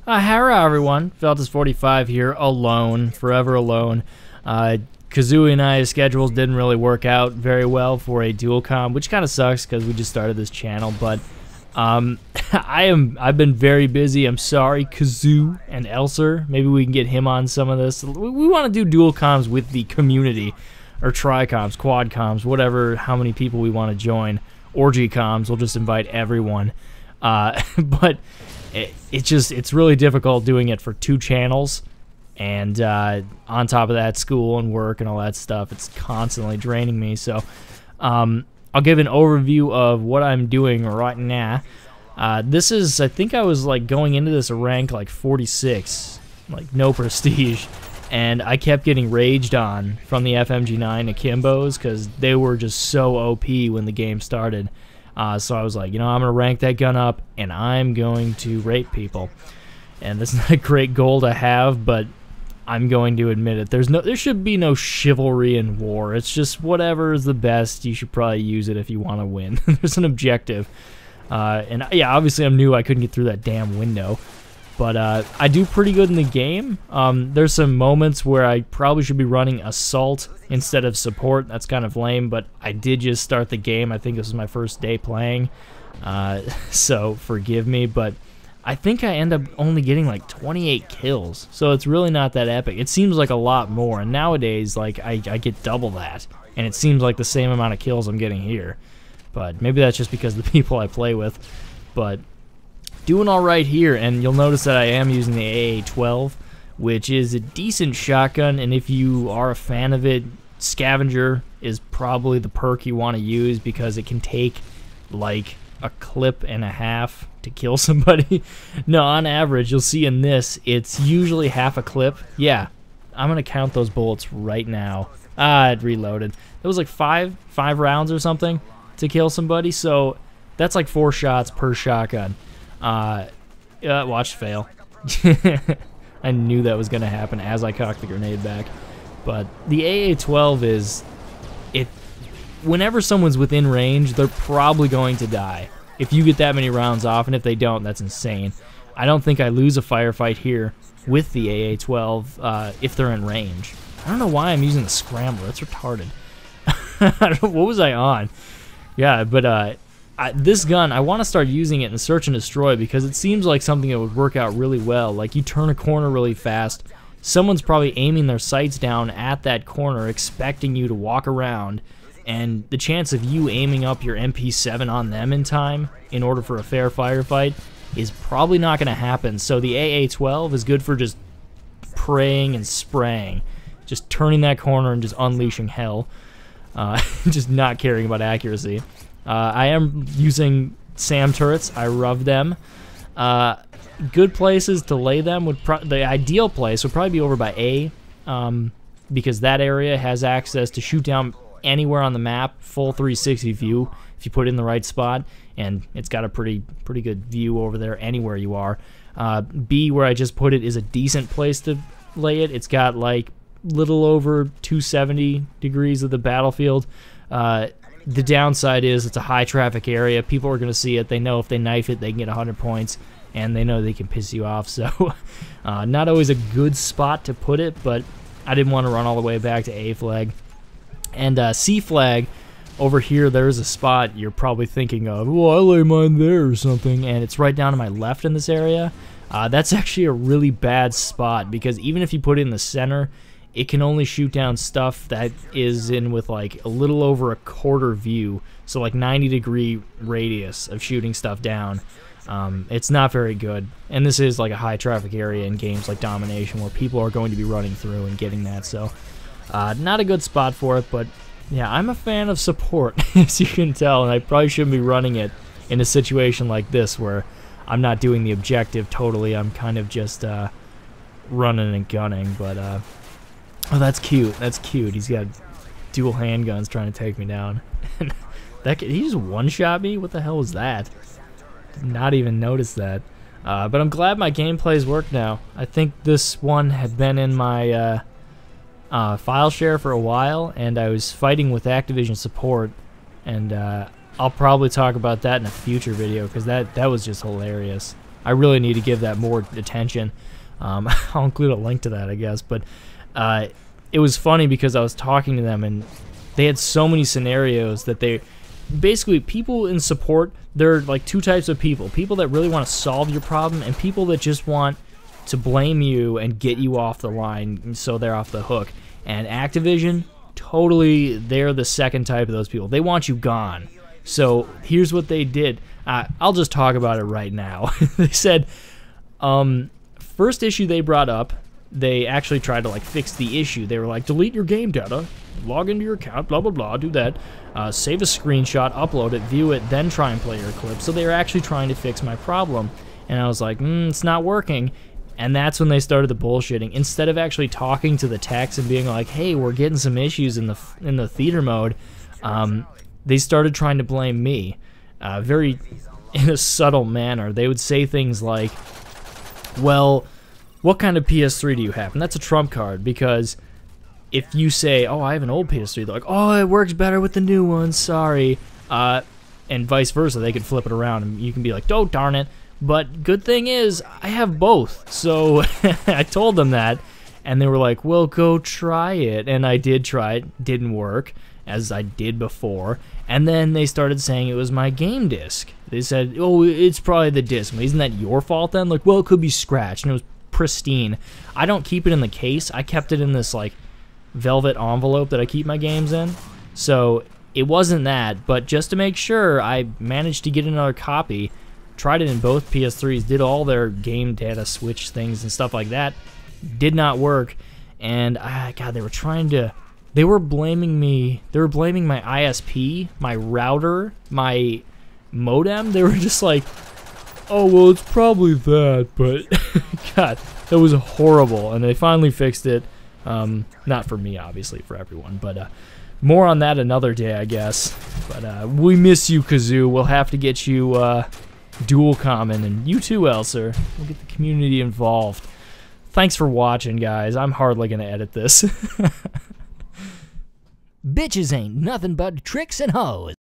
Howdy everyone, Feltus45 here, alone, forever alone. Kazooie and I's schedules didn't really work out very well for a dual com, which kind of sucks because we just started this channel, but I've been very busy. I'm sorry, Kazoo and Elser. Maybe we can get him on some of this. We want to do dual coms with the community, or tri-coms, quad coms, whatever, how many people we want to join. Orgy coms, we'll just invite everyone. But it's really difficult doing it for two channels, and on top of that, school and work and all that stuff, it's constantly draining me. So I'll give an overview of what I'm doing right now. This is, I think I was like going into this a rank like 46, like no prestige, and I kept getting raged on from the FMG9 Akimbos because they were just so OP when the game started. So I was like, you know, I'm going to rank that gun up, and I'm going to rape people. And that's not a great goal to have, but I'm going to admit it. There should be no chivalry in war. It's just whatever is the best. You should probably use it if you want to win. There's an objective. And yeah, obviously I'm new. I couldn't get through that damn window. But I do pretty good in the game. There's some moments where I probably should be running assault instead of support. That's kind of lame, but I did just start the game. I think this was my first day playing, so forgive me. But I think I end up only getting like 28 kills, so it's really not that epic. It seems like a lot more, and nowadays like I get double that, and it seems like the same amount of kills I'm getting here. But maybe that's just because of the people I play with. But doing all right here, and you'll notice that I am using the AA-12, which is a decent shotgun, and if you are a fan of it, Scavenger is probably the perk you want to use because it can take like a clip and a half to kill somebody. No, on average, you'll see in this, it's usually half a clip. Yeah, I'm going to count those bullets right now. It reloaded. It was like five rounds or something to kill somebody, so that's like 4 shots per shotgun. Watch fail. I knew that was gonna happen as I cocked the grenade back. But the AA-12 is, whenever someone's within range, they're probably going to die if you get that many rounds off, and if they don't, that's insane. I don't think I lose a firefight here with the AA-12 if they're in range. I don't know why I'm using the scrambler. It's retarded. What was I on? Yeah, but this gun, I want to start using it in Search and Destroy because it seems like something that would work out really well. Like, you turn a corner really fast, someone's probably aiming their sights down at that corner expecting you to walk around, and the chance of you aiming up your MP7 on them in time in order for a fair firefight is probably not going to happen. So the AA-12 is good for just praying and spraying, just turning that corner and just unleashing hell, just not caring about accuracy. I am using SAM turrets. I love them. Good places to lay them would the ideal place would probably be over by A, because that area has access to shoot down anywhere on the map, full 360 view if you put it in the right spot, and it's got a pretty good view over there anywhere you are. B, where I just put it, is a decent place to lay it. It's got like little over 270 degrees of the battlefield. The downside is it's a high traffic area. People are going to see it. They know if they knife it, they can get 100 points, and they know they can piss you off. So not always a good spot to put it, but I didn't want to run all the way back to A flag. And C flag, over here, there's a spot you're probably thinking of, well, I lay mine there or something, and it's right down to my left in this area. That's actually a really bad spot because even if you put it in the center, it can only shoot down stuff that is in with like a little over a quarter view, so like 90-degree radius of shooting stuff down. It's not very good, and this is like a high traffic area in games like Domination where people are going to be running through and getting that, so not a good spot for it. But yeah, I'm a fan of support, as you can tell, and I probably shouldn't be running it in a situation like this where I'm not doing the objective totally. I'm kind of just running and gunning, but oh, that's cute. That's cute. He's got dual handguns trying to take me down. That kid, he just one-shot me? What the hell was that? Did not even notice that. But I'm glad my gameplay's worked now. I think this one had been in my file share for a while, and I was fighting with Activision support, and I'll probably talk about that in a future video because that was just hilarious. I really need to give that more attention. I'll include a link to that, I guess. But it was funny because I was talking to them and they had so many scenarios that they basically, people in support, there are like two types of people. People that really want to solve your problem and people that just want to blame you and get you off the line so they're off the hook. And Activision, totally, they're the second type of those people. They want you gone. So here's what they did. I'll just talk about it right now. They said, first issue they brought up, they actually tried to like fix the issue. They were like, delete your game data, log into your account, blah, blah, blah, do that, save a screenshot, upload it, view it, then try and play your clip. So they were actually trying to fix my problem. And I was like, it's not working. And that's when they started the bullshitting. Instead of actually talking to the techs and being like, hey, we're getting some issues in the theater mode, they started trying to blame me, very in a subtle manner. They would say things like, well, what kind of PS3 do you have? And that's a trump card, because if you say, oh, I have an old PS3, they're like, oh, it works better with the new one, sorry. And vice versa, they could flip it around, and you can be like, oh, darn it. But good thing is, I have both. So I told them that, and they were like, well, go try it. And I did try it. Didn't work, as I did before. And then they started saying it was my game disc. They said, oh, it's probably the disc. Isn't that your fault then? Like, well, it could be scratched, and it was pristine. I don't keep it in the case. I kept it in this, like, velvet envelope that I keep my games in. So it wasn't that, but just to make sure, I managed to get another copy. Tried it in both PS3s, did all their game data switch things and stuff like that. Did not work. And, God, they were blaming me. They were blaming my ISP, my router, my modem. They were just like, oh, well, it's probably that. But, God, that was horrible. And they finally fixed it. Not for me, obviously, for everyone. But more on that another day, I guess. But we miss you, Kazoo. We'll have to get you dual common, and you too, Elser. We'll get the community involved. Thanks for watching, guys. I'm hardly going to edit this. Bitches ain't nothing but tricks and hoes.